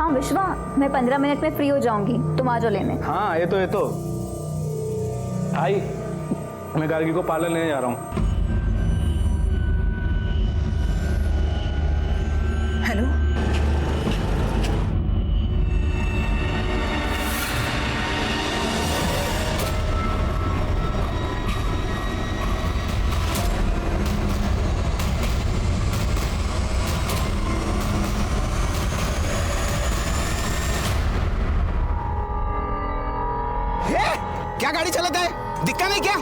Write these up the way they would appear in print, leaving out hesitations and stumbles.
हाँ विश्वा, मैं 15 मिनट में फ्री हो जाऊंगी, तुम आ जाओ लेने। हाँ ये तो भाई, मैं गार्गी को पार्लर लेने जा रहा हूँ। हेलो, क्या गाड़ी चलाता है, दिक्कत नहीं क्या?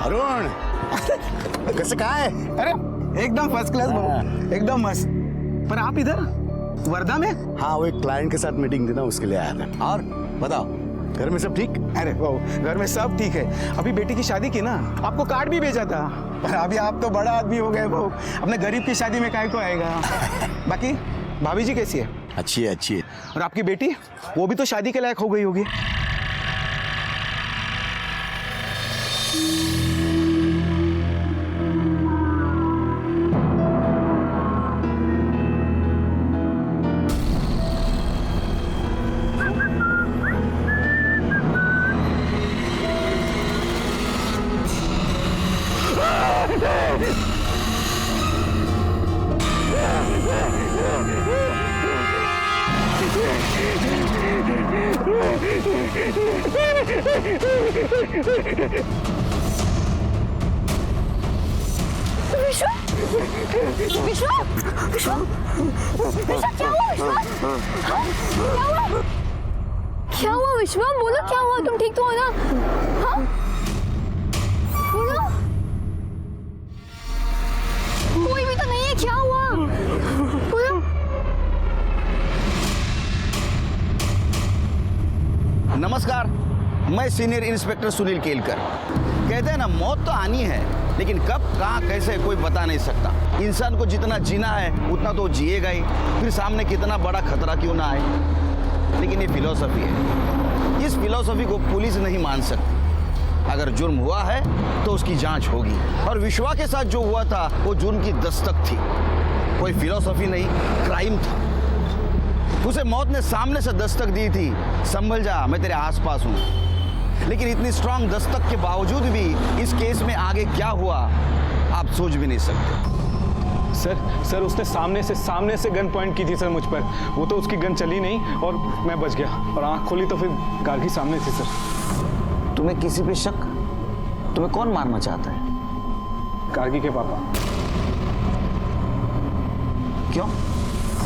अरुण, कैसे कहाँ है? अरे एकदम फर्स्ट क्लास भाऊ, एकदम मस्त। पर आप इधर वर्धा में? हाँ, वो एक क्लाइंट के साथ मीटिंग थी ना, उसके लिए आया था। और बताओ, घर में सब ठीक? अरे भाऊ, घर में सब ठीक है। अभी बेटी की शादी की ना, आपको कार्ड भी भेजा था। पर अभी आप तो बड़ा आदमी हो गए भाऊ, अपने गरीब की शादी में काहे को आएगा। बाकी भाभी जी कैसी है? अच्छी है, अच्छी है। और आपकी बेटी, वो भी तो शादी के लायक हो गई होगी। विश्वा, विश्वा, विश्वा, विश्वा, क्या हुआ विश्वा? हाँ? क्या हुआ? क्या हुआ विश्वा? बोलो क्या हुआ? तुम ठीक तो हो ना? हाँ? बोलो। कोई भी तो नहीं है, क्या हुआ? बोलो। नमस्कार, मैं सीनियर इंस्पेक्टर सुनील केलकर। कहते हैं ना, मौत तो आनी है, लेकिन कब, कहाँ, कैसे कोई बता नहीं सकता। इंसान को जितना जीना है उतना तो जिएगा ही, फिर सामने कितना बड़ा खतरा क्यों ना आए। लेकिन ये फिलॉसफी है, इस फिलॉसफी को पुलिस नहीं मान सकती। अगर जुर्म हुआ है तो उसकी जांच होगी, और विश्वा के साथ जो हुआ था वो जुर्म की दस्तक थी, कोई फिलॉसफी नहीं, क्राइम था। उसे मौत ने सामने से दस्तक दी थी, संभल जा, मैं तेरे आसपास हूँ। लेकिन इतनी स्ट्रांग दस्तक के बावजूद भी इस केस में आगे क्या हुआ आप सोच भी नहीं सकते। सर उसने सामने से गन पॉइंट की थी सर मुझ पर। वो तो उसकी गन चली नहीं और मैं बच गया, और आंख खोली तो फिर गार्गी सामने थी सर। तुम्हें किसी पे शक? तुम्हें कौन मारना चाहता है? गार्गी के पापा।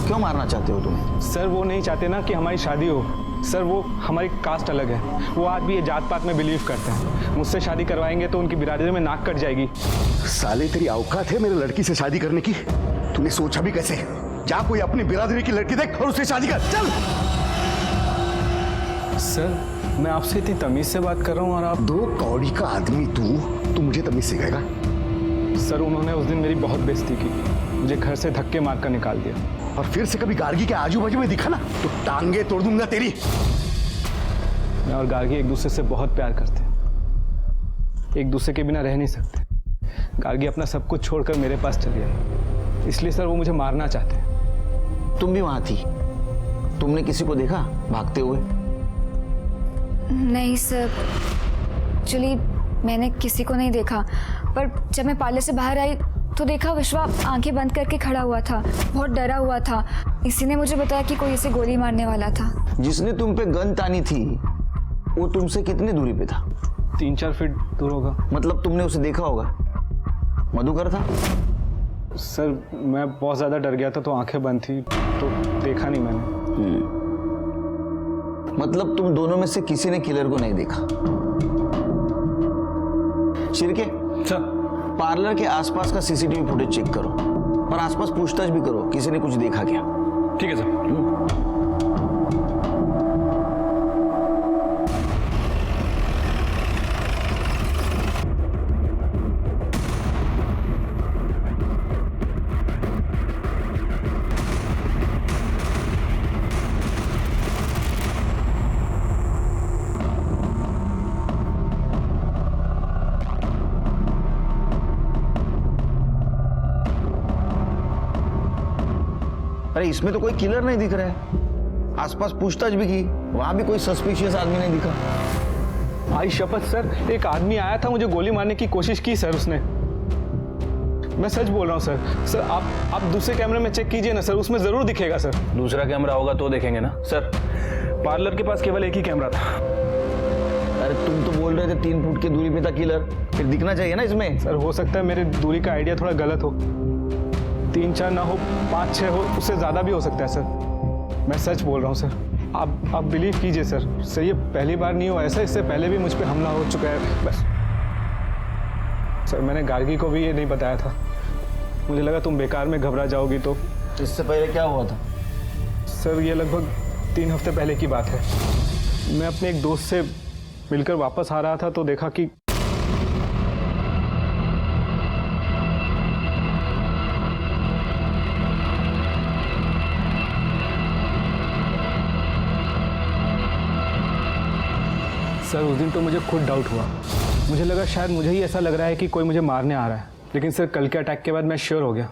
क्यों मारना चाहते हो तुम? सर वो नहीं चाहते ना कि हमारी शादी हो। सर वो हमारी कास्ट अलग है, वो आज भी ये जात पात में बिलीव करते हैं। मुझसे शादी करवाएंगे तो उनकी बिरादरी में नाक कट जाएगी। साले, तेरी औकात है मेरे लड़की से शादी करने की? तूने सोचा भी कैसे? जा कोई अपनी बिरादरी की लड़की देख और उससे शादी कर, चल। सर मैं आपसे इतनी तमीज से बात कर रहा हूँ और आप। 2 कौड़ी का आदमी तू मुझे तमीज सिखाएगा? सर उन्होंने उस दिन मेरी बहुत बेइज्जती की, मुझे घर से धक्के मारकर निकाल दिया। और फिर से कभी गार्गी के आजू बाजू में दिखा ना तो टांगे तोड़ दूंगा तेरी। मैं और गार्गी एक दूसरे से बहुत प्यार करते हैं, एक दूसरे के बिना रह नहीं सकते। गार्गी अपना सब कुछ छोड़कर मेरे पास चली आई, इसलिए सर वो मुझे मारना चाहते हैं। तुम भी वहां थी? तुमने किसी को देखा भागते हुए? नहीं सर, एक्चुअली मैंने किसी को नहीं देखा, पर जब मैं पार्लर से बाहर आई तो देखा विश्वा आंखें बंद करके खड़ा हुआ था, बहुत डरा हुआ था। इसी ने मुझे बताया कि कोई इसे गोली मारने वाला था। जिसने तुम पे गन तानी थी वो तुमसे कितनी दूरी पे था? 3-4 फीट दूर होगा। मतलब तुमने उसे देखा होगा? मधुकर था? सर मैं बहुत ज्यादा डर गया था तो आंखें बंद थी, तो देखा नहीं मैंने। मतलब तुम दोनों में से किसी ने किलर को नहीं देखा? शिरके सर, पार्लर के आसपास का सीसीटीवी फुटेज चेक करो और आसपास पूछताछ भी करो, किसी ने कुछ देखा क्या? ठीक है सर। अरे इसमें तो कोई किलर नहीं दिख रहा है। आसपास पूछताछ भी की, वहां भी कोई सस्पिशियस आदमी नहीं दिखा। आई शपथ सर, एक आदमी आया था, मुझे गोली मारने की कोशिश की सर उसने। मैं सच बोल रहा हूँ सर। सर आप दूसरे कैमरे में चेक कीजिए ना सर, उसमें जरूर दिखेगा सर। दूसरा कैमरा होगा तो देखेंगे ना सर। पार्लर के पास केवल एक ही कैमरा था। अरे तुम तो बोल रहे थे 3 फुट की दूरी पे था किलर, फिर दिखना चाहिए ना इसमें। सर हो सकता है मेरी दूरी का आइडिया थोड़ा गलत हो, 3-4 ना हो, 5-6 हो, उससे ज़्यादा भी हो सकता है सर। मैं सच बोल रहा हूँ सर, आप बिलीव कीजिए सर ये पहली बार नहीं हुआ ऐसा, इससे पहले भी मुझ पर हमला हो चुका है। बस सर मैंने गार्गी को भी ये नहीं बताया था, मुझे लगा तुम बेकार में घबरा जाओगी। तो इससे पहले क्या हुआ था? सर ये लगभग 3 हफ्ते पहले की बात है। मैं अपने एक दोस्त से मिलकर वापस आ रहा था तो देखा कि सर उस दिन तो मुझे खुद डाउट हुआ, मुझे लगा शायद मुझे ही ऐसा लग रहा है कि कोई मुझे मारने आ रहा है। लेकिन सर कल के अटैक के बाद मैं श्योर हो गया,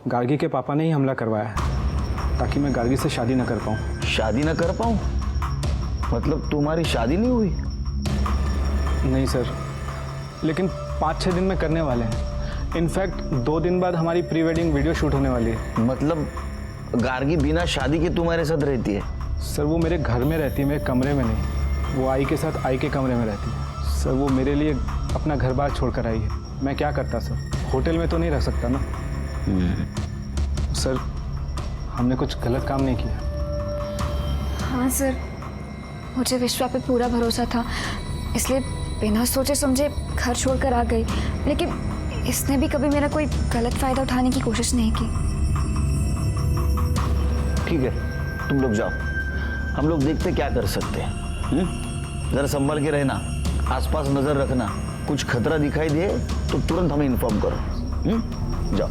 गार्गी के पापा ने ही हमला करवाया है ताकि मैं गार्गी से शादी न कर पाऊँ। शादी ना कर पाऊँ? मतलब तुम्हारी शादी नहीं हुई? नहीं सर, लेकिन 5-6 दिन में करने वाले हैं। इनफैक्ट 2 दिन बाद हमारी प्री वेडिंग वीडियो शूट होने वाली है। मतलब गार्गी बिना शादी के तुम्हारे साथ रहती है? सर वो मेरे घर में रहती है, मेरे कमरे में नहीं। वो आई के साथ आई के कमरे में रहती है। सर वो मेरे लिए अपना घर बार छोड़ कर आई है। मैं क्या करता सर, होटल में तो नहीं रह सकता ना। सर हमने कुछ गलत काम नहीं किया। हाँ सर, मुझे विश्वा पे पूरा भरोसा था, इसलिए बिना सोचे समझे घर छोड़कर आ गई। लेकिन इसने भी कभी मेरा कोई गलत फायदा उठाने की कोशिश नहीं की। ठीक है, तुम लोग जाओ, हम लोग देखते क्या कर सकते हैं। जरा संभल के रहना, आसपास नजर रखना, कुछ खतरा दिखाई दे तो तुरंत हमें इन्फॉर्म करो। जाओ।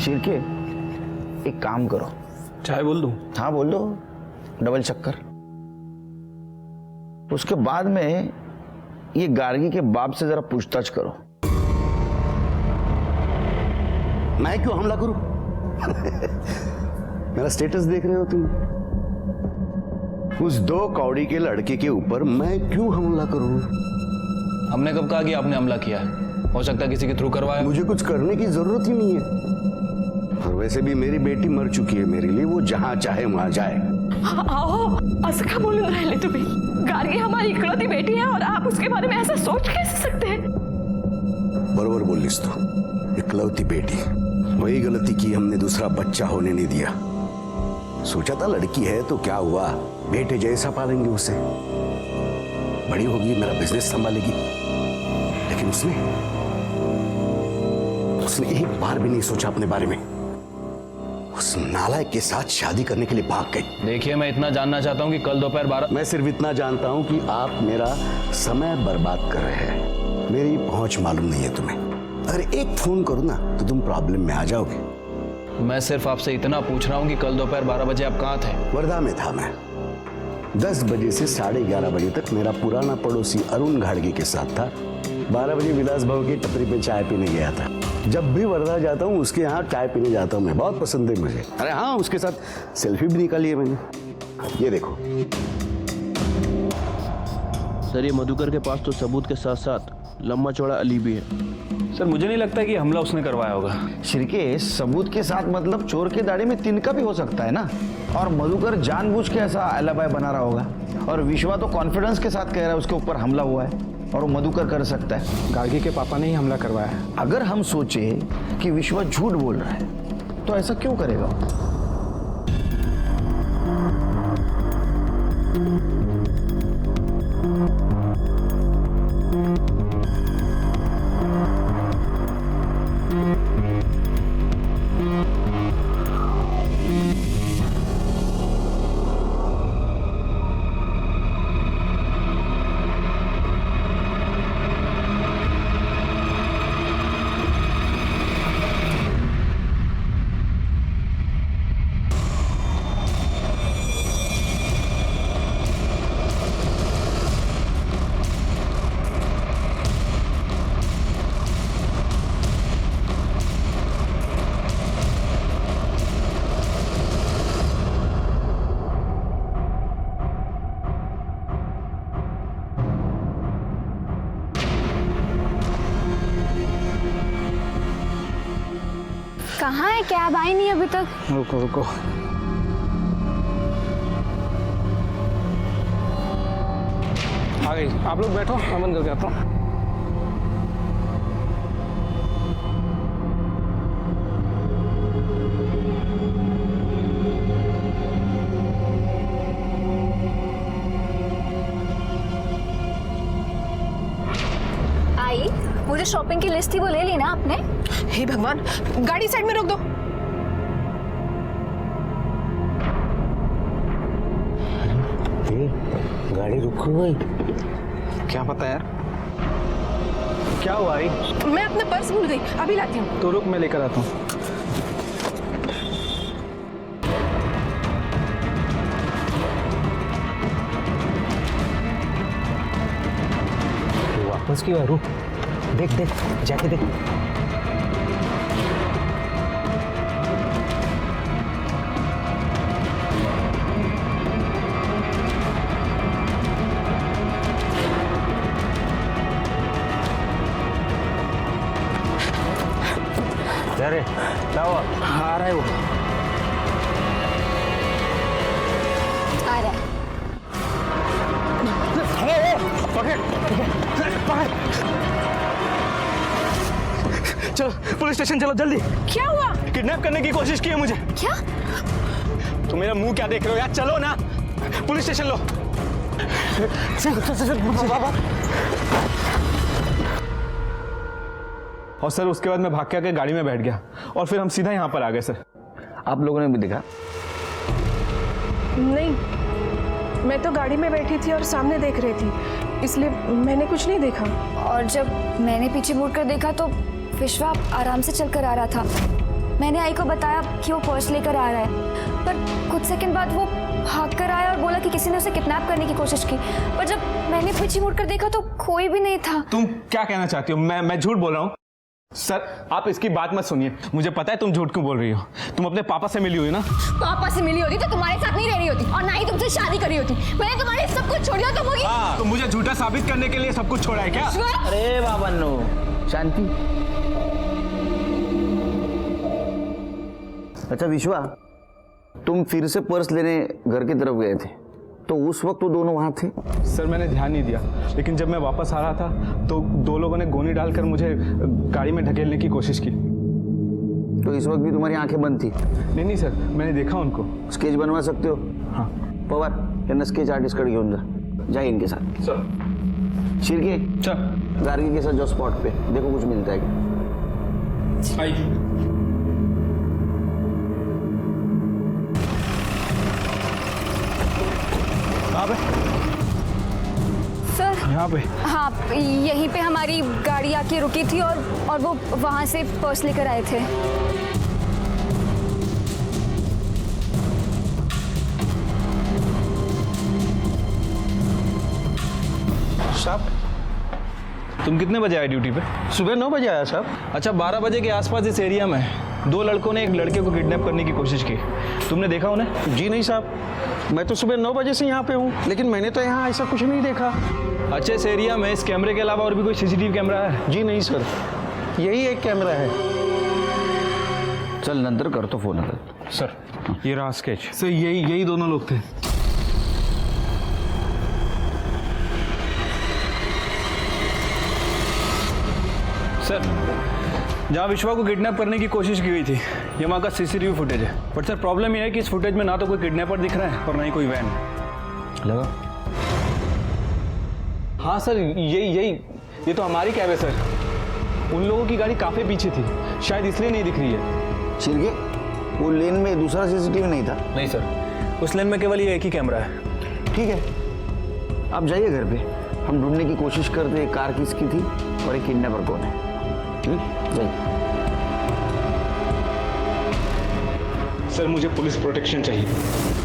शिरके, एक काम करो। चाय बोल दूं? हाँ बोल दो, डबल चक्कर। उसके बाद में ये गार्गी के बाप से जरा पूछताछ करो। मैं क्यों हमला करूं? मेरा स्टेटस देख रहे हो तुम? उस 2 कौड़ी के लड़के के ऊपर मैं क्यों हमला करूं? हमने कब कहा कि आपने हमला किया है? हो सकता है किसी के थ्रू करवाया। मुझे कुछ करने की जरूरत ही नहीं है। और वैसे भी मेरी बेटी मर चुकी है, मेरे लिए वो जहां चाहे वहां जाए। आओ, असं का बोलून राहिले तुम्ही? गार्गी हमारी इकलौती बेटी है और आप उसके बारे में ऐसा सोच कैसे सकते हैं? बरोबर बोलिस तू, इकलौती बेटी। वही गलती की हमने, दूसरा बच्चा होने नहीं दिया। सोचा था लड़की है तो क्या हुआ, बेटे जैसा पालेंगे उसे, बड़ी होगी, मेरा बिजनेस संभालेगी। लेकिन उसने एक बार भी नहीं सोचा अपने बारे में। उस नालायक के साथ शादी करने के लिए भाग गई। देखिए, मैं इतना जानना चाहता हूँ कि कल दोपहर 12। मैं सिर्फ इतना जानता हूं कि आप मेरा समय बर्बाद कर रहे हैं। मेरी पहुंच मालूम नहीं है तुम्हें। अगर एक फोन करूं ना तो तुम प्रॉब्लम में आ जाओगे। मैं सिर्फ आपसे इतना पूछ रहा हूँ कि कल दोपहर 12 बजे आप कहाँ थे? वर्धा में था मैं। 10 बजे से 11:30 बजे तक मेरा पुराना पड़ोसी अरुण घाड़गी के साथ था। 12 बजे विलास भाव की टपरी पे चाय पीने गया था। जब भी वर्धा जाता हूँ उसके यहाँ चाय पीने जाता हूँ मैं, बहुत पसंद है मुझे। अरे हाँ, उसके साथ सेल्फी भी निकाली है मैंने। ये देखो। सर, ये मधुकर के पास तो सबूत के साथ साथ लंबा चौड़ा अली भी है। सर मुझे नहीं लगता कि हमला उसने करवाया होगा। शिरके, सबूत के साथ मतलब चोर के दाढ़ी में तिनका भी हो सकता है ना। और मधुकर जानबूझ के ऐसा एलाबाय बना रहा होगा। और विश्वा तो कॉन्फिडेंस के साथ कह रहा है उसके ऊपर हमला हुआ है और वो मधुकर कर सकता है। गार्गी के पापा ने ही हमला करवाया है। अगर हम सोचे कि विश्वा झूठ बोल रहा है तो ऐसा क्यों करेगा? कहाँ है कैब? आई नहीं अभी तक। रुको रुको। आ गई, आप लोग बैठो, मैं बंद करके आता हूँ। आई, मुझे शॉपिंग की लिस्ट थी, वो ले ली ना आपने? हे भगवान, गाड़ी साइड में रोक दो। गाड़ी रुक गई। क्या पता यार। क्या हुआ आई? मैं अपना पर्स भूल गई, अभी लाती हूँ। तो रुक, मैं लेकर आता हूँ। वापस क्यों? रुक, देख देख, जाके देख। अरे क्या हुआ? आ रहा है वो। आ रहा है। चलो पुलिस स्टेशन चलो जल्दी। क्या हुआ? किडनैप करने की कोशिश की है मुझे। क्या? तो मेरा मुंह क्या देख रहे हो यार? चलो ना, पुलिस स्टेशन लो। और सर उसके बाद मैं भाग के आके गाड़ी में बैठ गया और फिर हम सीधा यहाँ पर आ गए सर। आप लोगों ने भी देखा? नहीं, मैं तो गाड़ी में बैठी थी और सामने देख रही थी, इसलिए मैंने कुछ नहीं देखा। और जब मैंने पीछे मुड़कर देखा तो विश्वा आराम से चलकर आ रहा था। मैंने आई को बताया कि वो पर्स लेकर आ रहा है, पर कुछ सेकंड बाद वो भाग कर आया और बोला कि किसी ने उसे किडनैप करने की कोशिश की। पर जब मैंने पीछे मुड़कर देखा तो कोई भी नहीं था। तुम क्या कहना चाहती हो? मैं झूठ बोल रहा हूँ? सर आप इसकी बात मत सुनिए, मुझे पता है तुम झूठ क्यों बोल रही हो। तुम अपने पापा से मिली हुई ना? पापा से मिली होती तो तुम्हारे साथ नहीं रह रही होती और ना ही तुमसे शादी करी होती। मैंने तुम्हारे सब कुछ छोड़ दिया, तुम होगी। तो मुझे झूठा साबित करने के लिए सब कुछ छोड़ा है क्या? अरे बाबा नो, शांति। अच्छा विश्वा, तुम फिर से पर्स लेने घर की तरफ गए थे, तो उस वक्त तो दोनों वहां थे। सर मैंने ध्यान नहीं दिया, लेकिन जब मैं वापस आ रहा था तो दो लोगों ने गोली डालकर मुझे गाड़ी में ढकेलने की कोशिश की। तो इस वक्त भी तुम्हारी आंखें बंद थी? नहीं सर, मैंने देखा उनको। स्केच बनवा सकते हो? हाँ। पवार, यांना स्केच आर्टिस्ट कडे घेऊन जा इनके साथ। सर। शिर्के, चल गार्गी के साथ जाओ स्पॉट पे, देखो कुछ मिलता है क्या। आई। सर यहाँ पे? हाँ, यहीं पे हमारी गाड़ी आके रुकी थी और वो वहां से पर्स लेकर आए थे। साहब तुम कितने बजे आए ड्यूटी पे? सुबह 9 बजे आया साहब। अच्छा, 12 बजे के आसपास इस एरिया में दो लड़कों ने एक लड़के को किडनैप करने की कोशिश की। तुमने देखा उन्हें? जी नहीं साहब, मैं तो सुबह 9 बजे से यहाँ पे हूँ, लेकिन मैंने तो यहाँ ऐसा कुछ नहीं देखा। अच्छा, इस एरिया में इस कैमरे के अलावा और भी कोई सीसीटीवी कैमरा है? जी नहीं सर, यही एक कैमरा है। चल नंतर करतो फोन आता। सर ये रहा स्केच। सर यही दोनों लोग थे। सर जहाँ विश्वा को किडनैप करने की कोशिश की गई थी ये वहाँ का सीसीटीवी फुटेज है। बट सर प्रॉब्लम यह है कि इस फुटेज में ना तो कोई किडनैपर दिख रहा है और ना ही कोई वैन। लगा? हाँ सर, ये तो हमारी कैब है सर। उन लोगों की गाड़ी काफी पीछे थी, शायद इसलिए नहीं दिख रही है। शिर्के, वो लेन में दूसरा सीसीटीवी नहीं था? नहीं सर, उस लेन में केवल ये एक ही कैमरा है। ठीक है, आप जाइए घर पे, हम ढूंढने की कोशिश करते हैं कार किसकी थी और एक किडनैपर कौन है। जाइए। सर मुझे पुलिस प्रोटेक्शन चाहिए।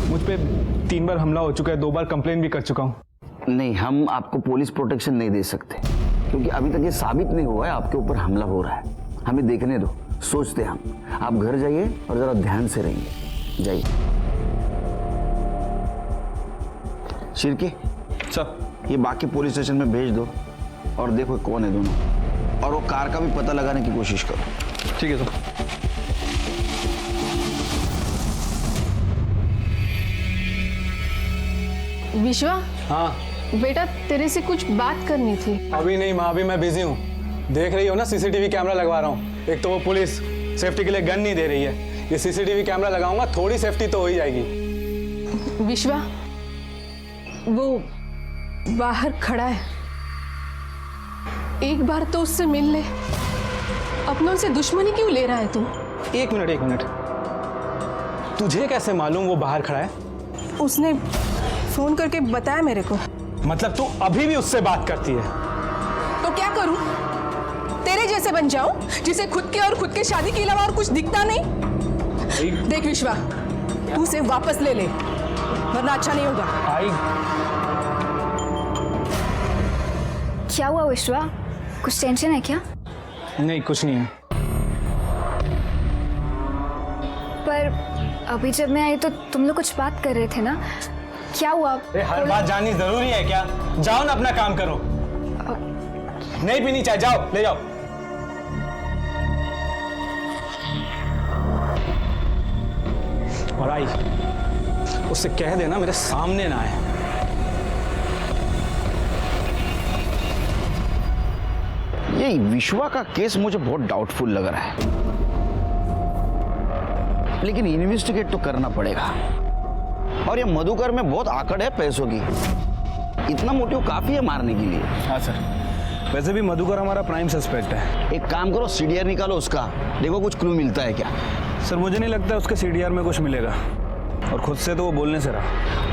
मुझ पे 3 बार हमला हो चुका है, 2 बार कंप्लेन भी कर चुका हूँ। नहीं, हम आपको पुलिस प्रोटेक्शन नहीं दे सकते, क्योंकि अभी तक ये साबित नहीं हुआ है आपके ऊपर हमला हो रहा है। हमें देखने दो, सोचते हम। आप घर जाइए और जरा ध्यान से रहिए, जाइए। शिर्के, सर ये बाकी पुलिस स्टेशन में भेज दो और देखो कौन है दोनों, और वो कार का भी पता लगाने की कोशिश करो। ठीक है सर। विश्वा, हाँ बेटा तेरे से कुछ बात करनी थी। अभी नहीं माँ, अभी मैं बिजी हूँ। देख रही हो ना, सीसीटीवी कैमरा लगवा रहा हूँ। एक तो वो पुलिस सेफ्टी के लिए गन नहीं दे रही है, ये सीसीटीवी कैमरा लगाऊंगा, थोड़ी सेफ्टी तो हो ही जाएगी। विश्वा, वो बाहर खड़ा है, एक बार तो उससे मिल ले। अपनों से दुश्मनी क्यों ले रहा है तू? एक मिनट, तुझे कैसे मालूम वो बाहर खड़ा है? उसने फोन करके बताया मेरे को। मतलब तू अभी भी उससे बात करती है? तो क्या करूं? तेरे जैसे बन जाऊं जिसे खुद के और खुद के शादी के अलावा और कुछ दिखता नहीं? देख विश्वा, तू उसे वापस ले ले, वरना अच्छा नहीं होगा। क्या हुआ विश्वा, कुछ टेंशन है क्या? नहीं, कुछ नहीं है। पर अभी जब मैं आई तो तुम लोग कुछ बात कर रहे थे ना, क्या हुआ? हर बात जाननी जरूरी है क्या? जाओ ना, अपना काम करो। नहीं पीनी चाय, जाओ ले जाओ। और आई, उससे कह देना मेरे सामने ना आए। ये विश्वा का केस मुझे बहुत डाउटफुल लग रहा है, लेकिन इन्वेस्टिगेट तो करना पड़ेगा। और ये मधुकर में बहुत आकड़ है पैसों की, इतना मोटिव काफी है मारने के लिए। हाँ सर, वैसे भी मधुकर हमारा प्राइम सस्पेक्ट है। एक काम करो, सीडीआर निकालो उसका, देखो कुछ क्लू मिलता है क्या। सर मुझे नहीं लगता उसके सीडीआर में कुछ मिलेगा, और खुद से तो वो बोलने से रहा।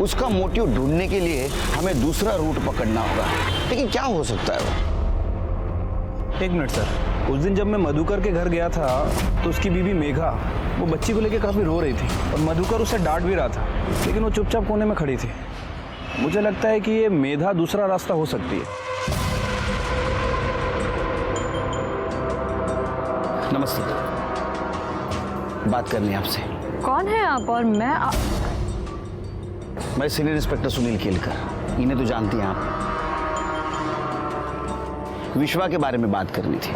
उसका मोटिव ढूंढने के लिए हमें दूसरा रूट पकड़ना होगा, लेकिन क्या हो सकता है वो? एक मिनट सर, उस दिन जब मैं मधुकर के घर गया था तो उसकी बीवी मेघा वो बच्ची को लेकर काफ़ी रो रही थी, और मधुकर उसे डांट भी रहा था, लेकिन वो चुपचाप कोने में खड़ी थी। मुझे लगता है कि ये मेधा दूसरा रास्ता हो सकती है। नमस्ते, बात करनी है आपसे। कौन है आप? और मैं सीनियर इंस्पेक्टर सुनील केलकर, इन्हें तो जानती हैं आप। विश्वा के बारे में बात करनी थी।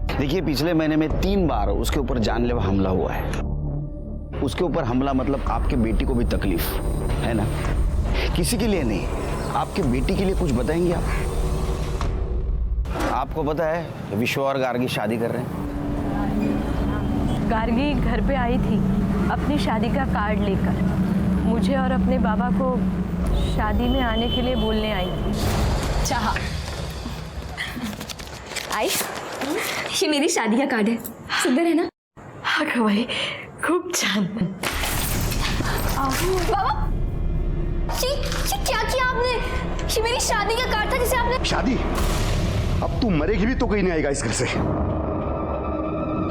देखिए, पिछले महीने में 3 बार उसके ऊपर जानलेवा हमला हुआ है। उसके ऊपर हमला मतलब आपके बेटी को भी तकलीफ है ना? किसी के लिए नहीं, आपके बेटी के लिए कुछ बताएंगे आप? आपको पता है विश्वा और गार्गी शादी कर रहे हैं? गार्गी घर पे आई थी अपनी शादी का कार्ड लेकर, मुझे और अपने बाबा को शादी में आने के लिए बोलने आई थी। चाहा आई, ये मेरी शादी का कार्ड है, सुंदर है ना? हाँ भाई, खूब छान। बाबा, ये क्या किया आपने? ये मेरी शादी का कार्ड था जिसे आपने... शादी? अब तू मरेगी भी तो कहीं नहीं आएगा इस घर से,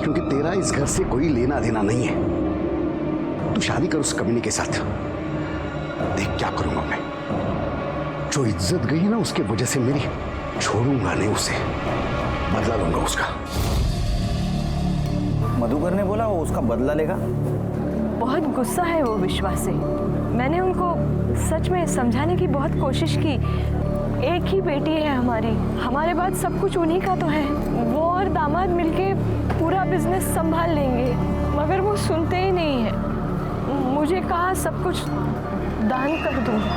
क्योंकि तेरा इस घर से कोई लेना देना नहीं है। तू शादी कर उस कमीने के साथ, देख क्या करूंगा मैं। जो इज्जत गई ना उसके वजह से मेरी, छोड़ूंगा नहीं उसे, बदला लूंगा उसका। मधुकर ने बोला वो उसका बदला लेगा। बहुत गुस्सा है वो विश्वास से। मैंने उनको सच में समझाने की बहुत कोशिश की। एक ही बेटी है हमारी, हमारे बाद सब कुछ उन्हीं का तो है। वो और दामाद मिलके पूरा बिजनेस संभाल लेंगे, मगर वो सुनते ही नहीं है। मुझे कहा सब कुछ दान कर दूंगा।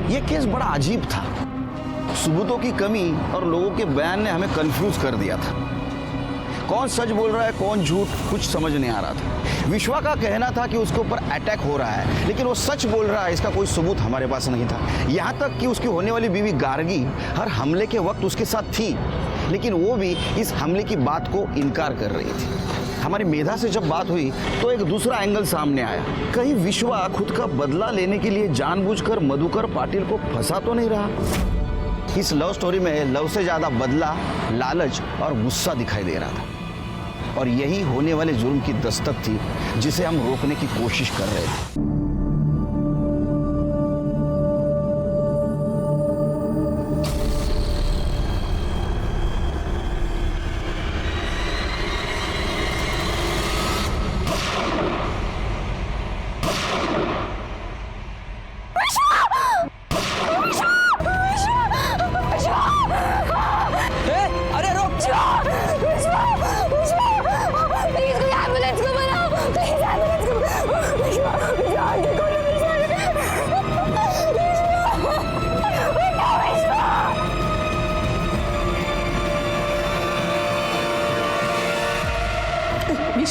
ये केस बड़ा अजीब था, सबूतों की कमी और लोगों के बयान ने हमें कंफ्यूज कर दिया था। कौन सच बोल रहा है कौन झूठ, कुछ समझ नहीं आ रहा था। विश्वा का कहना था कि उसके ऊपर अटैक हो रहा है, लेकिन वो सच बोल रहा है इसका कोई सबूत हमारे पास नहीं था। यहाँ तक कि उसकी होने वाली बीवी गार्गी हर हमले के वक्त उसके साथ थी, लेकिन वो भी इस हमले की बात को इनकार कर रही थी। हमारी मेधा से जब बात हुई तो एक दूसरा एंगल सामने आया। कहीं विश्वा खुद का बदला लेने के लिए जानबूझकर मधुकर पाटिल को फंसा तो नहीं रहा? इस लव स्टोरी में लव से ज्यादा बदला, लालच और गुस्सा दिखाई दे रहा था, और यही होने वाले जुर्म की दस्तक थी जिसे हम रोकने की कोशिश कर रहे थे। प्लीज कोई एम्बुलेंस को बुलाओ, प्लीज एम्बुलेंस को।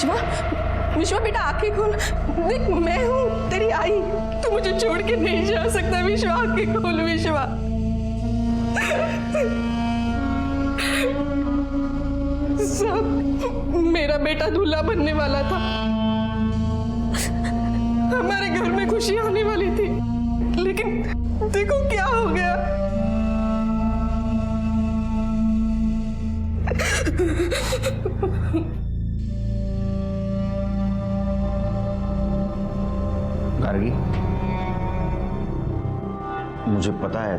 विश्वा, विश्वा बेटा आंखें खोल, देख मैं हूँ तेरी आई, तू मुझे छोड़ के नहीं जा सकता विश्वा, आंखें खोल विश्वा। सब मेरा बेटा दूल्हा बनने वाला था, हमारे घर में खुशी आने वाली थी, लेकिन देखो क्या हो गया। गार्गी, मुझे पता है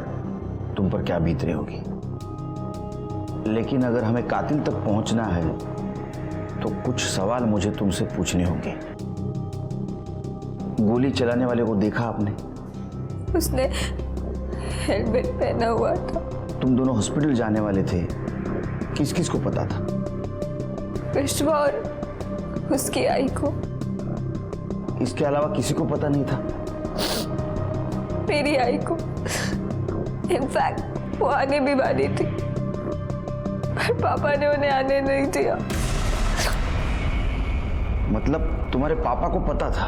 तुम पर क्या बीत रही होगी, लेकिन अगर हमें कातिल तक पहुंचना है तो कुछ सवाल मुझे तुमसे पूछने होंगे। गोली चलाने वाले को देखा आपने? उसने हेलमेट पहना हुआ था। तुम दोनों हॉस्पिटल जाने वाले थे, किस किस को पता था? विश्वा और उसकी आई को। इसके अलावा किसी को पता नहीं था? मेरी आई को। इनफैक्ट वो आने भी वाली थी, पर पापा ने उन्हें आने नहीं दिया। मतलब तुम्हारे पापा को पता था?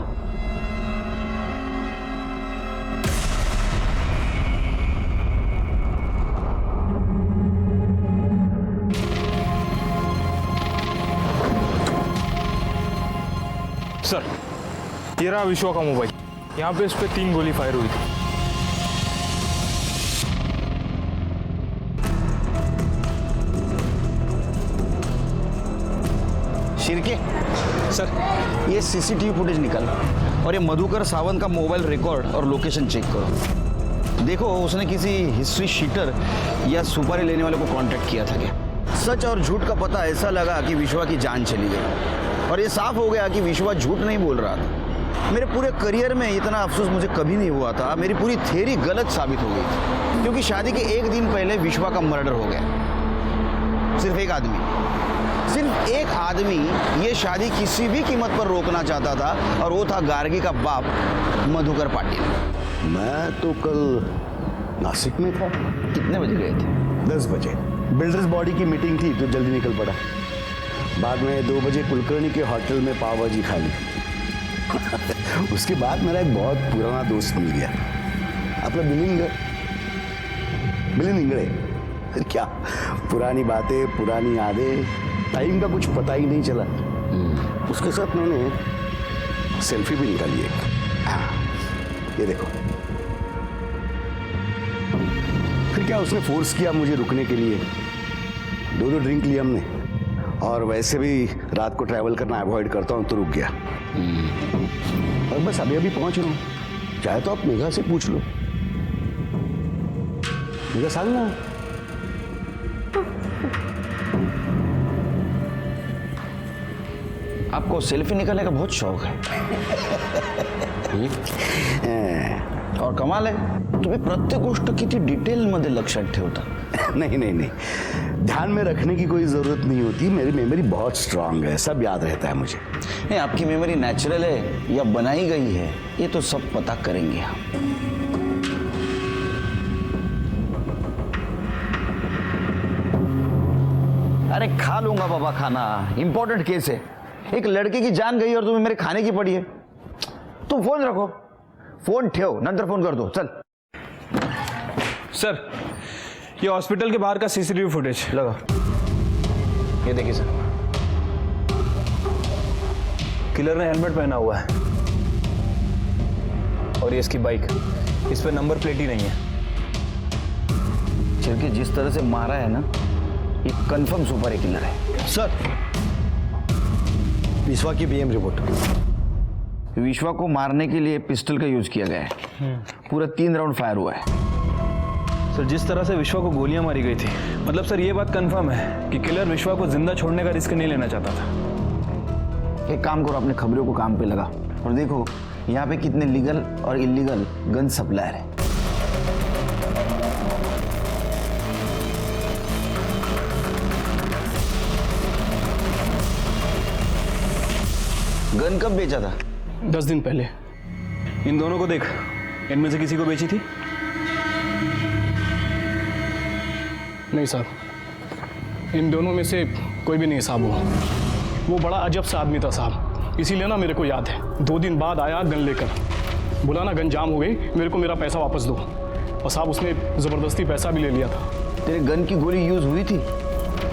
सर, ये रहा विश्वा का मोबाइल, यहाँ पे इस पे 3 गोली फायर हुई थी। शिरके, सर ये सीसीटीवी फुटेज निकाल और ये मधुकर सावंत का मोबाइल रिकॉर्ड और लोकेशन चेक करो। देखो उसने किसी हिस्ट्री शीटर या सुपारी लेने वाले को कांटेक्ट किया था क्या? सच और झूठ का पता ऐसा लगा कि विश्वा की जान चली गई, और ये साफ हो गया कि विश्वा झूठ नहीं बोल रहा था। मेरे पूरे करियर में इतना अफसोस मुझे कभी नहीं हुआ था। मेरी पूरी थ्योरी गलत साबित हो गई थी, क्योंकि शादी के 1 दिन पहले विश्वा का मर्डर हो गया। सिर्फ एक आदमी ये शादी किसी भी कीमत पर रोकना चाहता था, और वो था गार्गी का बाप मधुकर पाटिल। मैं तो कल नासिक में था। कितने बजे गए थे? 10 बजे। बिल्डर्स बॉडी की मीटिंग थी तो जल्दी निकल पड़ा। बाद में 2 बजे कुलकर्णी के होटल में पाव भाजी खा ली। उसके बाद मेरा एक बहुत पुराना दोस्त मिल गया, अपना मिलिंद इंगड़े। फिर क्या पुरानी बातें, पुरानी यादें, टाइम का कुछ पता ही नहीं चला। उसके साथ मैंने सेल्फी भी निकाली एक। ये देखो। फिर क्या उसने फोर्स किया मुझे रुकने के लिए। 2 ड्रिंक लिए हमने, और वैसे भी रात को ट्रैवल करना अवॉइड करता हूँ तो रुक गया। और बस अभी पहुंच रहा हूँ। चाहे तो आप मेघा से पूछ लो। मेघा सांग ना। आपको सेल्फी निकालने का बहुत शौक है। और कमाल है, तुम्ही प्रत्येक गोष्ट किती डिटेल मध्ये लक्षात ठेवता। नहीं, ध्यान में रखने की कोई जरूरत नहीं होती। मेरी मेमोरी बहुत स्ट्रांग है, सब याद रहता है मुझे। नहीं, आपकी मेमोरी नेचुरल है या बनाई गई है, ये तो सब पता करेंगे हम। अरे खा लूंगा बाबा खाना, इंपॉर्टेंट केस है। एक लड़के की जान गई और तुम्हें मेरे खाने की पड़ी है। तुम फोन रखो, फोन ठेव, नंतर फोन कर दो। चल। सर, ये हॉस्पिटल के बाहर का सीसीटीवी फुटेज लगा। ये देखिए सर, किलर ने हेलमेट पहना हुआ है, और ये इसकी बाइक, इस पे नंबर प्लेट ही नहीं है। चिरके जिस तरह से मारा है ना, ये कंफर्म सुपर किलर है। सर, विश्वा की बीएम रिपोर्ट। विश्वा को मारने के लिए पिस्टल का यूज किया गया है। पूरा 3 राउंड फायर हुआ है। सर, जिस तरह से विश्वा को गोलियां मारी गई थी, मतलब सर ये बात कंफर्म है कि किलर विश्वा को जिंदा छोड़ने का रिस्क नहीं लेना चाहता था। एक काम करो, अपने खबरों को काम पे लगा और देखो यहाँ पे कितने लीगल और इलीगल गन सप्लायर है। गन कब बेचा था? 10 दिन पहले। इन दोनों को देख, इनमें से किसी को बेची थी? नहीं साहब, इन दोनों में से कोई भी नहीं साहब हुआ। वो बड़ा अजब सा आदमी था साहब, इसीलिए ना मेरे को याद है। 2 दिन बाद आया गन लेकर, बोला ना गन जाम हो गई, मेरे को मेरा पैसा वापस दो। और साहब उसने ज़बरदस्ती पैसा भी ले लिया था। तेरे गन की गोली यूज़ हुई थी?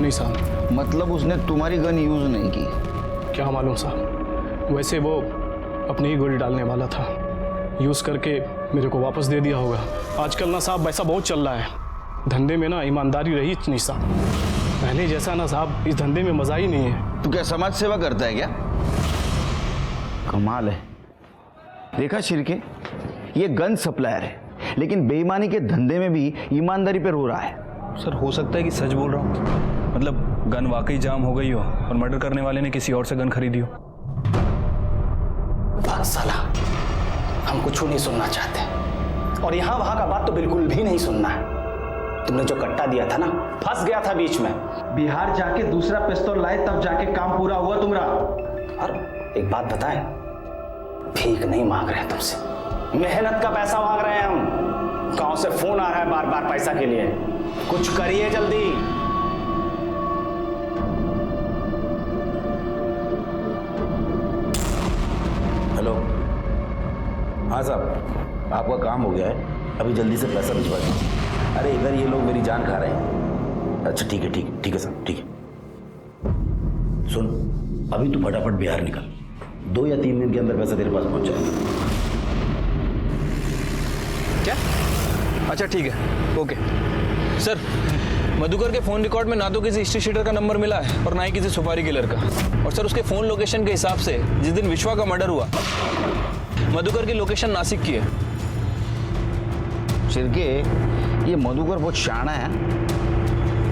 नहीं साहब। मतलब उसने तुम्हारी गन यूज़ नहीं की? क्या मालूम साहब, वैसे वो अपनी ही गोली डालने वाला था, यूज़ करके मेरे को वापस दे दिया होगा। आजकल ना साहब वैसा बहुत चल रहा है, धंधे में ना ईमानदारी रही नहीं साहब। पहले जैसा ना साहब इस धंधे में मज़ा ही नहीं है। तू क्या समाज सेवा करता है क्या? कमाल है। देखा शिरके, ये गन सप्लायर है लेकिन बेईमानी के धंधे में भी ईमानदारी पे रो रहा है। सर हो सकता है कि सच बोल रहा हूँ, मतलब गन वाकई जाम हो गई हो और मर्डर करने वाले ने किसी और से गन खरीदी हो। भाग साला, हम कुछ नहीं सुनना चाहते और यहाँ वहाँ का बात तो बिल्कुल भी नहीं सुनना है। तुमने जो कट्टा दिया था ना, फंस गया था बीच में। बिहार जाके दूसरा पिस्तौल लाए तब जाके काम पूरा हुआ तुम्हारा। और एक बात बताएं, भीख नहीं मांग रहे तुमसे, मेहनत का पैसा मांग रहे हैं हम। गांव से फोन आ रहा है बार बार पैसा के लिए, कुछ करिए जल्दी। हेलो, हाँ साहब, आपका काम हो गया है, अभी जल्दी से पैसा भिजवा दीजिए। अरे इधर ये लोग मेरी जान खा रहे हैं। अच्छा ठीक है, ठीक है, ठीक है साहब, ठीक है। सुन, अभी तू फटाफट बिहार निकल, 2 या 3 दिन के अंदर पैसा तेरे पास पहुंच जाएगा। क्या? अच्छा ठीक है, ओके। सर, मधुकर के फ़ोन रिकॉर्ड में ना तो किसी हिस्ट्री शीटर का नंबर मिला है और ना ही किसी सुपारी किलर का। और सर उसके फ़ोन लोकेशन के हिसाब से जिस दिन विश्वा का मर्डर हुआ, मधुकर की लोकेशन नासिक की है। शिरके, ये मधुकर बहुत शाना है,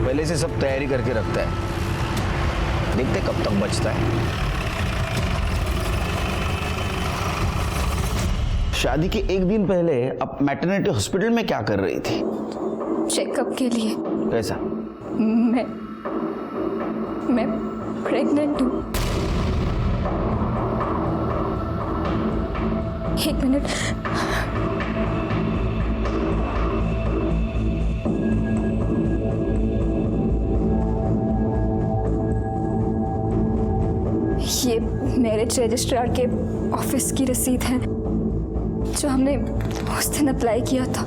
पहले से सब तैयारी करके रखता है। देखते कब तक बचता है। शादी के 1 दिन पहले अब मैटरनिटी हॉस्पिटल में क्या कर रही थी? चेकअप के लिए। कैसा? मैं प्रेग्नेंट हूँ। 1 मिनट। ये मैरिज रजिस्ट्रार के ऑफिस की रसीद है जो हमने उस दिन अप्लाई किया था।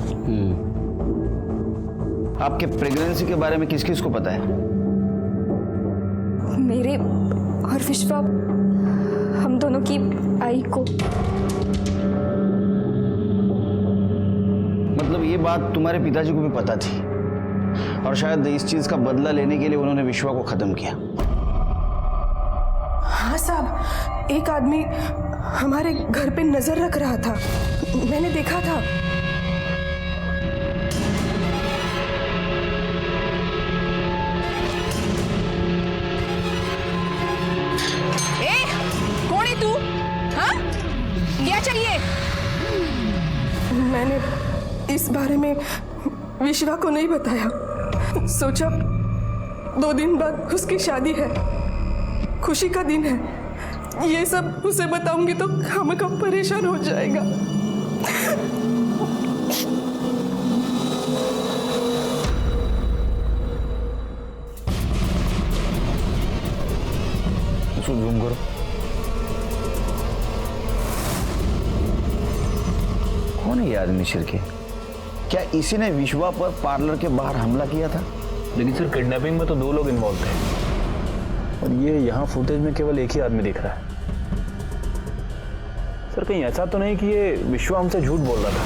आपके प्रेगनेंसी के बारे में किस किस को पता है? मेरे और विश्वा, हम दोनों की आई को। मतलब ये बात तुम्हारे पिताजी को भी पता थी और शायद इस चीज का बदला लेने के लिए उन्होंने विश्वा को खत्म किया। हाँ साहब, एक आदमी हमारे घर पे नजर रख रहा था, मैंने देखा था। ए, कौन है तू? हाँ? क्या चाहिए? मैंने इस बारे में विश्वा को नहीं बताया। सोचा 2 दिन बाद उसकी शादी है, खुशी का दिन है, ये सब उसे बताऊंगी तो हम कब परेशान हो जाएगा। इसको जूम करो। कौन है ये आदमी शिरके? क्या इसी ने विश्वा पर पार्लर के बाहर हमला किया था? लेकिन सर किडनैपिंग में तो 2 लोग इन्वॉल्व थे और ये यहाँ फुटेज में केवल एक ही आदमी दिख रहा है। सर कहीं ऐसा तो नहीं कि ये विश्वा हमसे झूठ बोल रहा था,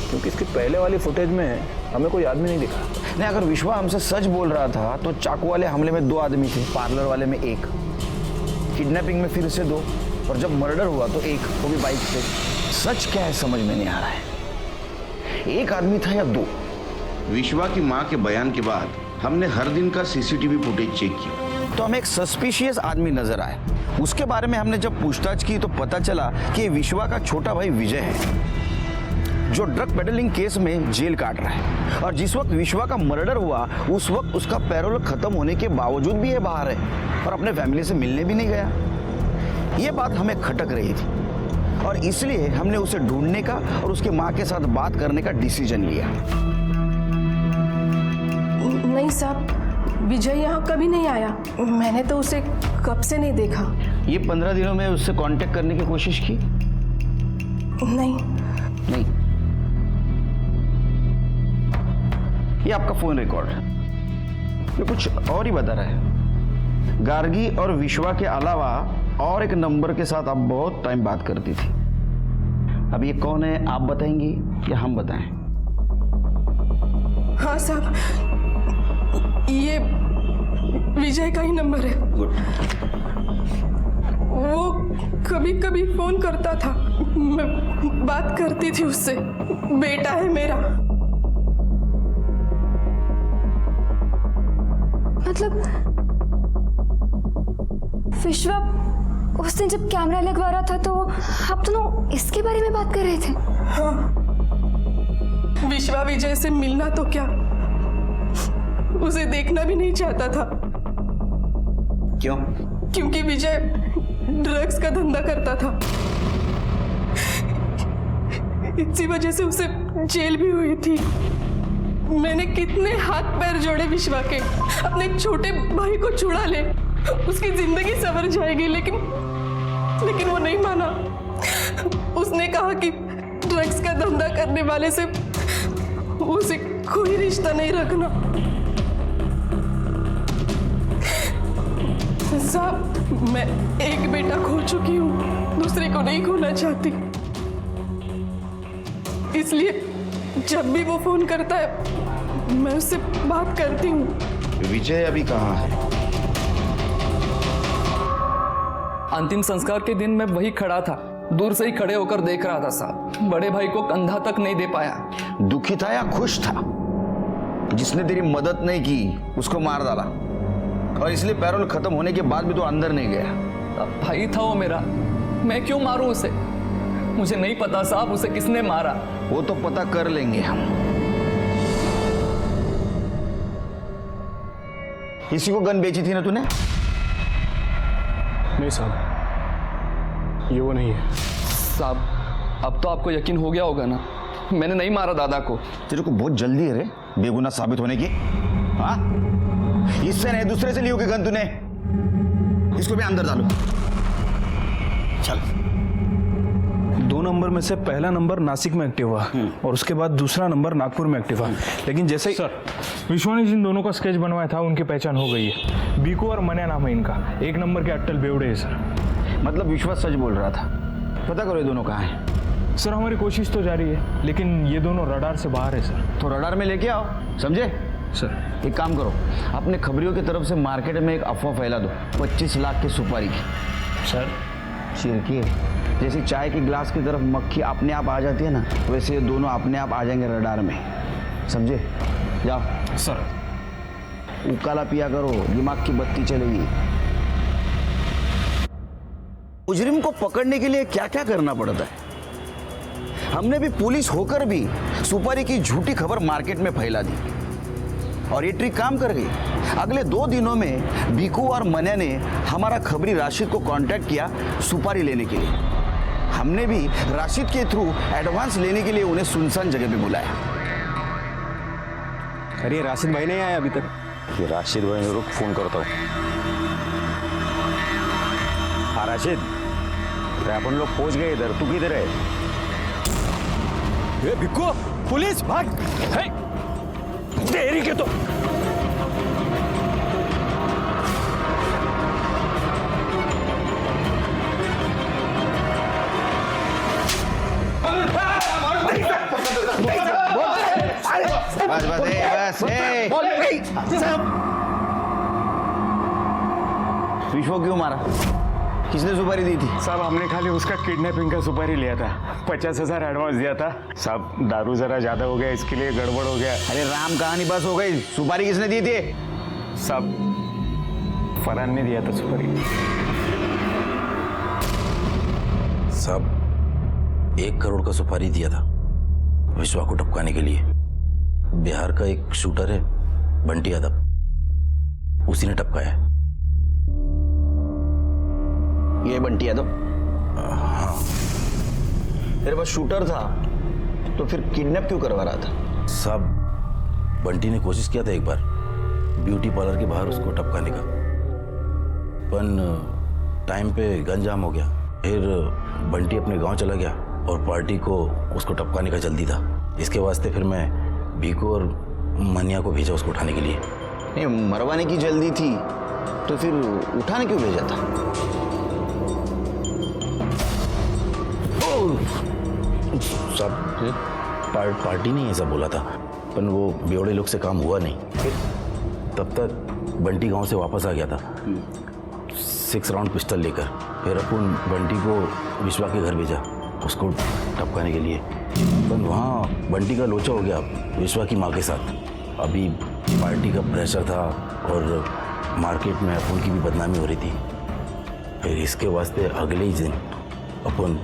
क्योंकि इसके पहले वाली फुटेज में हमें कोई आदमी नहीं दिखा। नहीं, अगर विश्वा हमसे सच बोल रहा था तो चाकू वाले हमले में 2 आदमी थे, पार्लर वाले में 1, किडनैपिंग में फिर से 2 और जब मर्डर हुआ तो 1, वो भी बाइक पे। सच क्या है समझ में नहीं आ रहा है, 1 आदमी था या 2? विश्वा की मां के बयान के बाद हमने हर दिन का सीसीटीवी फुटेज चेक किया तो हमें एक सस्पिशियस आदमी नजर आया। उसके बारे में हमने जब पूछताछ की तो पता चला कि विश्वा का छोटा भाई विजय है जो ड्रग पेडलिंग केस में जेल काट रहा है और जिस वक्त विश्वा का मर्डर हुआ उस वक्त उसका पैरोल खत्म होने के बावजूद भी ये बाहर है और अपने फैमिली से मिलने भी नहीं गया। ये बात हमें खटक रही थी और इसलिए हमने उसे ढूंढने का और उसके माँ के साथ बात करने का डिसीजन लिया। नहीं साहब, विजय यहाँ कभी नहीं आया। मैंने तो उसे कब से नहीं देखा। ये 15 दिनों में उससे कांटेक्ट करने की कोशिश की? नहीं। नहीं। ये आपका फोन रिकॉर्ड है, ये कुछ और ही बता रहा है। गार्गी और विश्वा के अलावा और एक नंबर के साथ आप बहुत टाइम बात करती थी। अब ये कौन है, आप बताएंगी या हम बताएं? हाँ साहब, ये विजय का ही नंबर है। गुड। वो कभी कभी फोन करता था, मैं बात करती थी उससे। बेटा है मेरा। मतलब विश्वा उस दिन जब कैमरा लगवा रहा था तो आप दोनों इसके बारे में बात कर रहे थे? हाँ, विश्वा विजय से मिलना तो क्या, उसे देखना भी नहीं चाहता था। क्यों? क्योंकि विजय ड्रग्स का धंधा करता था। इसी वजह से उसे जेल भी हुई थी। मैंने कितने हाथ पैर जोड़े विश्वा के, अपने छोटे भाई को छुड़ा ले, उसकी जिंदगी संवर जाएगी, लेकिन वो नहीं माना। उसने कहा कि ड्रग्स का धंधा करने वाले से उसे कोई रिश्ता नहीं रखना। साहब, मैं एक बेटा खो चुकी हूँ, दूसरे को नहीं खोना चाहती। इसलिए जब भी वो फोन करता है मैं उससे बात करती हूँ। विजय अभी कहाँ है? अंतिम संस्कार के दिन मैं वही खड़ा था, दूर से ही खड़े होकर देख रहा था साहब। बड़े भाई को कंधा तक नहीं दे पाया। दुखी था या खुश था? जिसने तेरी मदद नहीं की उसको मार डाला, और इसलिए पैरोल खत्म होने के बाद भी तो अंदर नहीं गया। भाई था वो मेरा, मैं क्यों मारूं उसे? मुझे नहीं पता साहब उसे किसने मारा। वो तो पता कर लेंगे हम। इसी को गन बेची थी ना तूने? नहीं साहब, ये वो नहीं है। साहब, अब तो आपको यकीन हो गया होगा ना, मैंने नहीं मारा दादा को। तेरे को बहुत जल्दी है रे बेगुनाह साबित होने की। हाँ, इससे नहीं दूसरे से ली होगी गन तूने। इसको भी अंदर डालो। चल। 2 नंबर में से पहला नंबर नासिक में एक्टिव हुआ और उसके बाद दूसरा नंबर नागपुर में एक्टिव हुआ। लेकिन जैसे सर, विश्वा ने जिन दोनों का स्केच बनवाया था उनकी पहचान हो गई है। बीको और मन्या नाम है इनका। 1 नंबर के अट्टल बेवड़े है सर। मतलब विश्वास सच बोल रहा था। पता करो ये दोनों कहाँ हैं। सर, हमारी कोशिश तो जारी है, लेकिन ये दोनों रडार से बाहर है सर। तो रडार में लेके आओ, समझे? सर, एक काम करो, अपने खबरियों की तरफ से मार्केट में एक अफवाह फैला दो 25 लाख की सुपारी की। सर, छिड़की जैसे चाय की गिलास की तरफ मक्खी अपने आप आ जाती है ना, वैसे ये दोनों अपने आप आ जाएंगे रडार में, समझे? जाओ। सर, उकाला पिया करो, दिमाग की बत्ती चलेगी। मुजरिम को पकड़ने के लिए क्या क्या करना पड़ता है। हमने भी पुलिस होकर भी सुपारी की झूठी खबर मार्केट में फैला दी, और ये ट्रिक काम कर गई। अगले 2 दिनों में बीकू और मन्या ने हमारा खबरी राशिद को कांटेक्ट किया सुपारी लेने के लिए। हमने भी राशिद के थ्रू एडवांस लेने के लिए उन्हें सुनसान जगह पे बुलाया। अरे राशिद भाई नहीं आया अभी तक। ये राशिद भाई, रुक फोन करता हूँ। हाँ राशिद, अरे अपन लोग पहुंच गए इधर, तू किधर है? ये बिक्कू, पुलिस भाग। तेरी के तो बस बस विश्व क्यों मारा? किसने सुपारी दी थी? साहब, हमने खाली उसका किडनैपिंग का सुपारी लिया था। 50,000 एडवांस दिया था। साहब, दारू जरा ज्यादा हो गया, इसके लिए गड़बड़ हो गया। अरे राम कहानी बस हो गई। सुपारी किसने दी थी? साहब, फरहान ने दिया था सुपारी। साहब, 1 करोड़ का सुपारी दिया था विश्वा को टपकाने के लिए। बिहार का एक शूटर है बंटी यादव, उसी ने टपकाया है। ये बंटी यादव? हाँ। तेरे पास शूटर था तो फिर किडनैप क्यों करवा रहा था? साहब, बंटी ने कोशिश किया था एक बार, ब्यूटी पार्लर के बाहर उसको टपकाने का, पर टाइम पे गन जाम हो गया। फिर बंटी अपने गांव चला गया और पार्टी को उसको टपकाने का जल्दी था। इसके वास्ते फिर मैं भीको और मनिया को भेजा उसको उठाने के लिए। नहीं, मरवाने की जल्दी थी तो फिर उठाने क्यों भेजा था? सब पार्टी नहीं ऐसा बोला था, पर वो बेवड़े लोग से काम हुआ नहीं। फिर तब तक बंटी गांव से वापस आ गया था 6 राउंड पिस्टल लेकर। फिर अपन बंटी को विश्वा के घर भेजा उसको टपकाने के लिए, पर वहाँ बंटी का लोचा हो गया विश्वा की माँ के साथ। अभी पार्टी का प्रेशर था और मार्केट में अपन की भी बदनामी हो रही थी। फिर इसके वास्ते अगले ही दिन अपन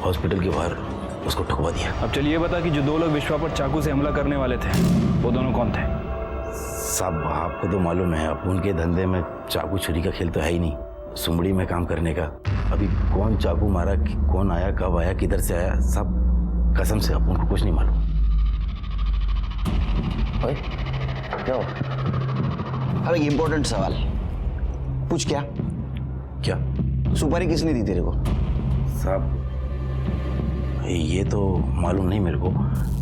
हॉस्पिटल के बाहर उसको ठुकवा दिया। अब चलिए बता कि जो 2 लोग विश्वा पर चाकू से हमला करने वाले थे वो दोनों कौन थे? साहब आपको तो मालूम है अपन के धंधे में चाकू छुरी का खेल तो है ही नहीं, सुमड़ी में काम करने का। अभी कौन चाकू मारा, कौन आया, कब आया, किधर से आया, सब कसम से अपन को कुछ नहीं मालूम। क्या हो? अब एक इम्पोर्टेंट सवाल पूछ। क्या सुपारी किसने दी तेरे को? साहब ये तो मालूम नहीं मेरे को,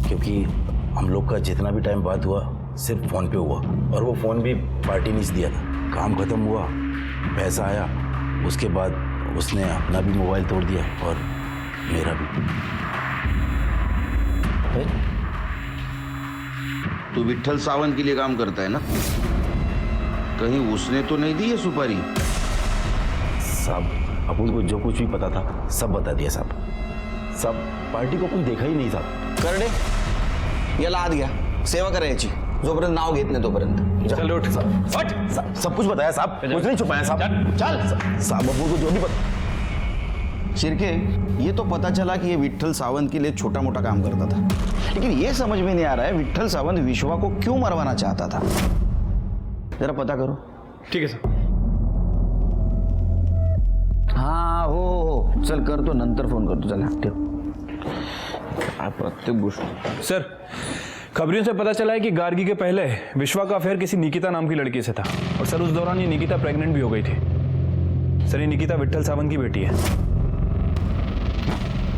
क्योंकि हम लोग का जितना भी टाइम बात हुआ सिर्फ फ़ोन पे हुआ, और वो फ़ोन भी पार्टी ने दिया था। काम ख़त्म हुआ, पैसा आया, उसके बाद उसने अपना भी मोबाइल तोड़ दिया और मेरा भी। तू विट्ठल सावंत के लिए काम करता है ना? कहीं उसने तो नहीं दी है सुपारी? साहब अपन को जो कुछ भी पता था सब बता दिया साहब। सब पार्टी को अपन देखा ही नहीं साहब। कर दे याला आत घ्या, सेवा करायची, जोपर्यंत नाव घेत नाही तोपर्यंत। चल उठ। फट सब कुछ बताया साहब, कुछ नहीं छुपाया साहब। चल साहब अपन को जो भी शिर्के, ये तो पता चला कि ये विट्ठल सावंत के लिए छोटा मोटा काम करता था, लेकिन ये समझ में नहीं आ रहा है विट्ठल सावंत विश्वा को क्यों मरवाना चाहता था। जरा पता करो। ठीक है सर। हाँ हो चल कर, तो नंतर फोन करतो। चल ठेव। प्रत्येक गोष्ट सर, खबरियों से पता चला है कि गार्गी के पहले विश्वा का अफेयर किसी निकिता नाम की लड़की से था, और सर उस दौरान ये निकिता प्रेग्नेंट भी हो गई थी। सर ये निकिता विट्ठल सावंत की बेटी है।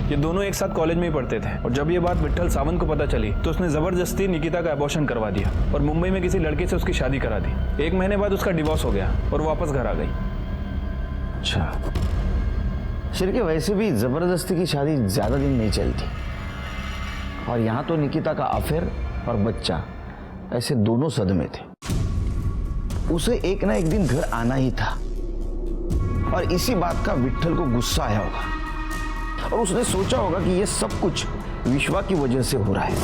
ये दोनों एक साथ कॉलेज में ही पढ़ते थे, और जब ये बात विट्ठल सावंत को पता चली तो उसने जबरदस्ती निकिता का अबॉर्शन करवा दिया और मुंबई में किसी लड़के से उसकी शादी करा दी। 1 महीने बाद उसका डिवोर्स हो गया और वापस घर आ गई। अच्छा शिर्के, वैसे भी जबरदस्ती की शादी ज्यादा दिन नहीं चलती, और यहाँ तो निकिता का अफेयर और बच्चा ऐसे दोनों सदमे थे। उसे एक ना एक दिन घर आना ही था, और इसी बात का विट्ठल को गुस्सा आया होगा, और उसने सोचा होगा कि ये सब कुछ विश्वा की वजह से हो रहा है,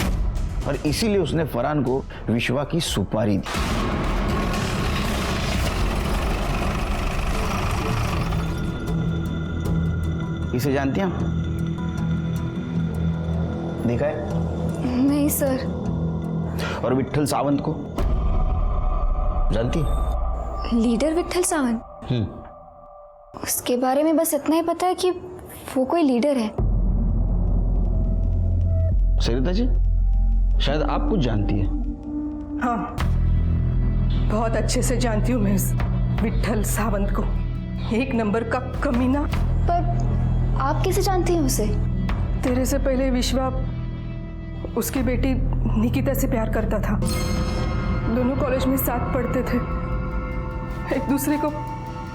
और इसीलिए उसने फरहान को विश्वा की सुपारी दी। इसे जानती हैं? देखा है? नहीं सर। और विट्ठल सावंत को जानती है? लीडर विट्ठल सावंत? उसके बारे में बस इतना ही पता है कि वो कोई लीडर है। सरिता जी, शायद आप कुछ जानती है। हाँ, बहुत अच्छे से जानती हूँ मैं इस विट्ठल सावंत को। 1 नंबर का कमीना। पर आप कैसे जानती हैं उसे? तेरे से पहले विश्वा उसकी बेटी निकिता से प्यार करता था। दोनों कॉलेज में साथ पढ़ते थे, एक दूसरे को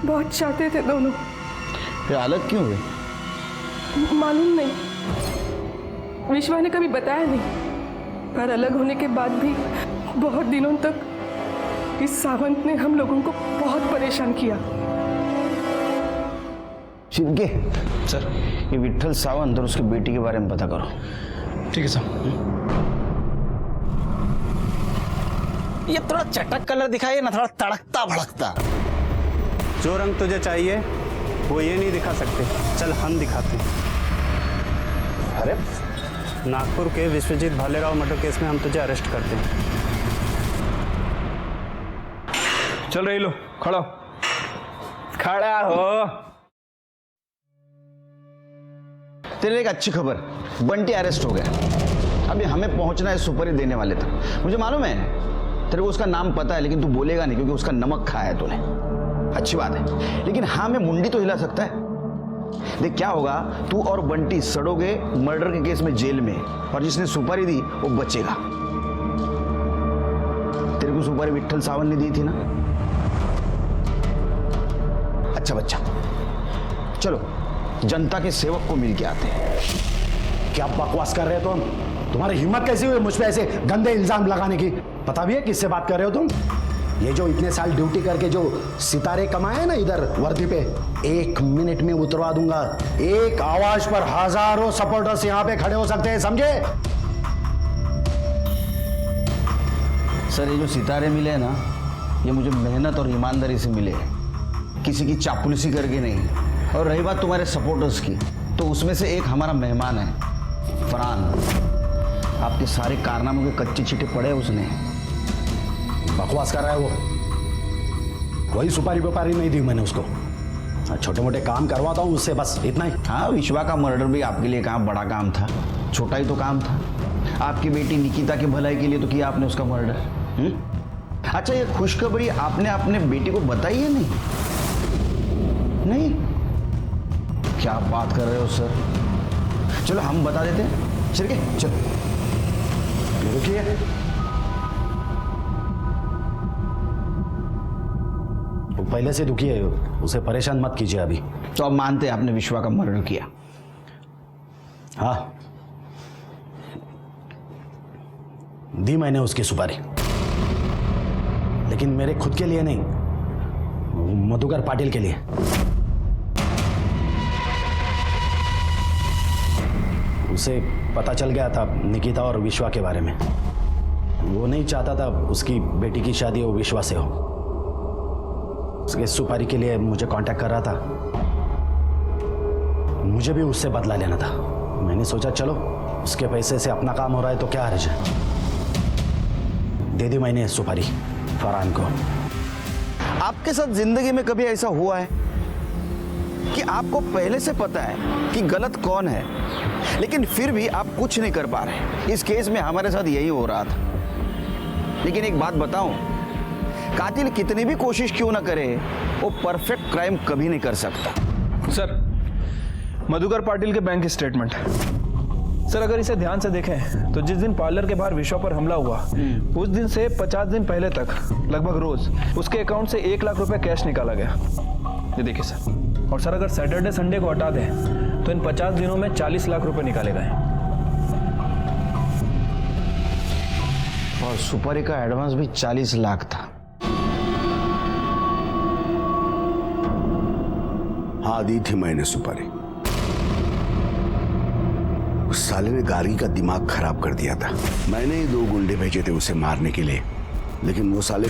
बहुत चाहते थे दोनों। फिर अलग क्यों हुए? मालूम नहीं, विश्वा ने कभी बताया नहीं, पर अलग होने के बाद भी बहुत दिनों तक इस सावंत ने हम लोगों को बहुत परेशान किया। शिर्के सर, ये विट्ठल सावंत और उसकी बेटी के बारे में पता करो। ठीक है सर। ये थोड़ा चटक कलर दिखाइए ना, थोड़ा तड़कता भड़कता। जो रंग तुझे चाहिए वो ये नहीं दिखा सकते, चल हम दिखाते हैं। अरे नागपुर के विश्वजीत भालेराव मर्डर केस में हम तुझे अरेस्ट करते हैं। चल रही लो, खड़ा खड़ा हो। तेरे एक अच्छी खबर, बंटी अरेस्ट हो गया। अभी हमें पहुंचना है सुपारी देने वाले तक। मुझे मालूम है तेरे को उसका नाम पता है, लेकिन तू बोलेगा नहीं क्योंकि उसका नमक खाया है तूने। अच्छी बात है, लेकिन हाँ मैं मुंडी तो हिला सकता है। देख क्या होगा, तू और बंटी सड़ोगे मर्डर के केस में जेल में, और जिसने सुपारी दी वो बचेगा। तेरे को सुपारी विट्ठल सावन ने दी थी ना? अच्छा बच्चा, चलो जनता के सेवक को मिल के आते हैं। क्या बकवास कर रहे हो तुम? तुम्हारी हिम्मत कैसी हुई मुझ पे ऐसे गंदे इल्जाम लगाने की? पता भी है किससे बात कर रहे हो तुम? ये जो इतने साल ड्यूटी करके जो सितारे कमाए ना इधर वर्दी पे, 1 मिनट में उतरवा दूंगा। एक आवाज पर हजारों सपोर्टर्स यहाँ पे खड़े हो सकते हैं, समझे? सर ये जो सितारे मिले हैं ना, ये मुझे मेहनत और ईमानदारी से मिले हैं, किसी की चापलूसी करके नहीं। और रही बात तुम्हारे सपोर्टर्स की, तो उसमें से एक हमारा मेहमान है, फरहान। आपके सारे कारनामों के कच्चे चिट्ठे पड़े उसने। बकवास कर रहा है वो। कोई सुपारी व्यापारी नहीं दी मैंने उसको। छोटे मोटे काम करवाता हूँ उससे, बस इतना ही। हाँ, विश्वा का मर्डर भी आपके लिए काम बड़ा काम था, छोटा ही तो काम था। आपकी बेटी निकिता की भलाई के लिए तो किया आपने उसका मर्डर। अच्छा, ये खुशखबरी आपने अपने बेटी को बताई है? नहीं? क्या बात कर रहे हो सर? चलो हम बता देते हैं। चलो रुकिए, वो पहले से दुखी है, उसे परेशान मत कीजिए अभी। तो अब मानते हैं आपने विश्वा का मर्डर किया? हाँ, दी मैंने उसकी सुपारी, लेकिन मेरे खुद के लिए नहीं, मधुकर पाटिल के लिए। उसे पता चल गया था निकिता और विश्वा के बारे में। वो नहीं चाहता था उसकी बेटी की शादी वो विश्वा से हो। उसके सुपारी के लिए मुझे कांटेक्ट कर रहा था। मुझे भी उससे बदला लेना था। मैंने सोचा चलो उसके पैसे से अपना काम हो रहा है तो क्या हर्ज है। दे दी मैंने सुपारी फरहान को। आपके साथ जिंदगी में कभी ऐसा हुआ है कि आपको पहले से पता है कि गलत कौन है, लेकिन फिर भी आप कुछ नहीं कर पा रहे? इस केस में हमारे साथ यही हो रहा था। लेकिन एक बात बताऊं, कातिल कितनी भी कोशिश क्यों ना करे, वो परफेक्ट क्राइम कभी नहीं कर सकता। सर, मधुकर पाटिल के बैंक स्टेटमेंट। सर अगर इसे ध्यान से देखें तो जिस दिन पार्लर के बाहर विश्वा पर हमला हुआ, उस दिन से 50 दिन पहले तक लगभग रोज उसके अकाउंट से 1 लाख रुपए कैश निकाला गया। ये देखिए सर। और सर अगर सैटरडे संडे को हटा दें तो इन 50 दिनों में 40 लाख रुपए निकाले गए। और सुपारी का एडवांस भी 40 लाख था। हाँ, दी थी मैंने सुपारी। उस साले ने गार्गी का दिमाग खराब कर दिया था। मैंने ही 2 गुंडे भेजे थे उसे मारने के लिए, लेकिन वो साले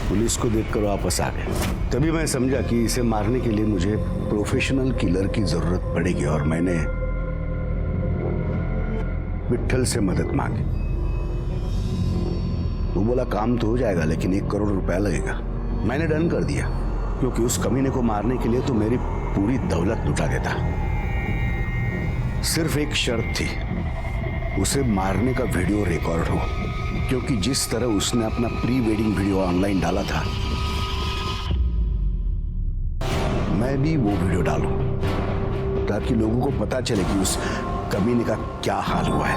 पुलिस को देखकर वापस आ गए। तभी मैं समझा कि इसे मारने के लिए मुझे प्रोफेशनल किलर की जरूरत पड़ेगी, और मैंने विट्ठल से मदद मांगी। वो बोला काम तो हो जाएगा, लेकिन 1 करोड़ रुपया लगेगा। मैंने डन कर दिया, क्योंकि उस कमीने को मारने के लिए तो मेरी पूरी दौलत लुटा देता। सिर्फ एक शर्त थी, उसे मारने का वीडियो रिकॉर्ड हो, क्योंकि जिस तरह उसने अपना प्री वेडिंग वीडियो ऑनलाइन डाला था, मैं भी वो वीडियो डालूं, ताकि लोगों को पता चले कि उस कमीने का क्या हाल हुआ है।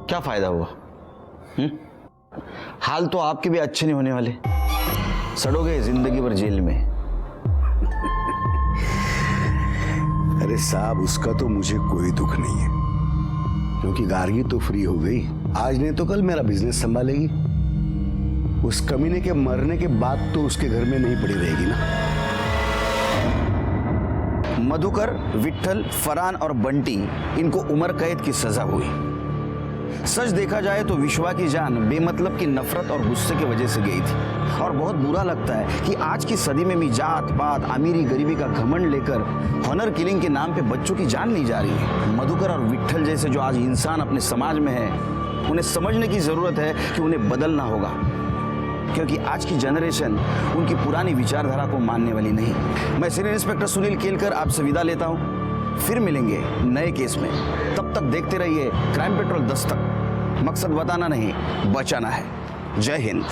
क्या फायदा हुआ? हाल तो आपके भी अच्छे नहीं होने वाले, सड़ोगे जिंदगी भर जेल में। अरे साहब, उसका तो मुझे कोई दुख नहीं है, क्योंकि गार्गी तो फ्री हो गई। आज नहीं तो कल मेरा बिजनेस संभालेगी। उस कमीने के मरने के बाद तो उसके घर में नहीं पड़ी रहेगी ना। मधुकर, विट्ठल, फरहान और बंटी, इनको उम्र कैद की सजा हुई। सच देखा जाए तो विश्वा की जान बेमतलब की नफरत और गुस्से की वजह से गई थी। और बहुत बुरा लगता है कि आज की सदी में भी जात पात, अमीरी गरीबी का घमंड लेकर हॉनर किलिंग के नाम पे बच्चों की जान ली जा रही है। मधुकर और विट्ठल जैसे जो आज इंसान अपने समाज में है, उन्हें समझने की जरूरत है कि उन्हें बदलना होगा, क्योंकि आज की जनरेशन उनकी पुरानी विचारधारा को मानने वाली नहीं। मैं सीनियर इंस्पेक्टर सुनील केलकर आपसे विदा लेता हूँ। फिर मिलेंगे नए केस में। तब तक देखते रहिए क्राइम पेट्रोल दस्तक। मकसद बताना नहीं, बचाना है। जय हिंद।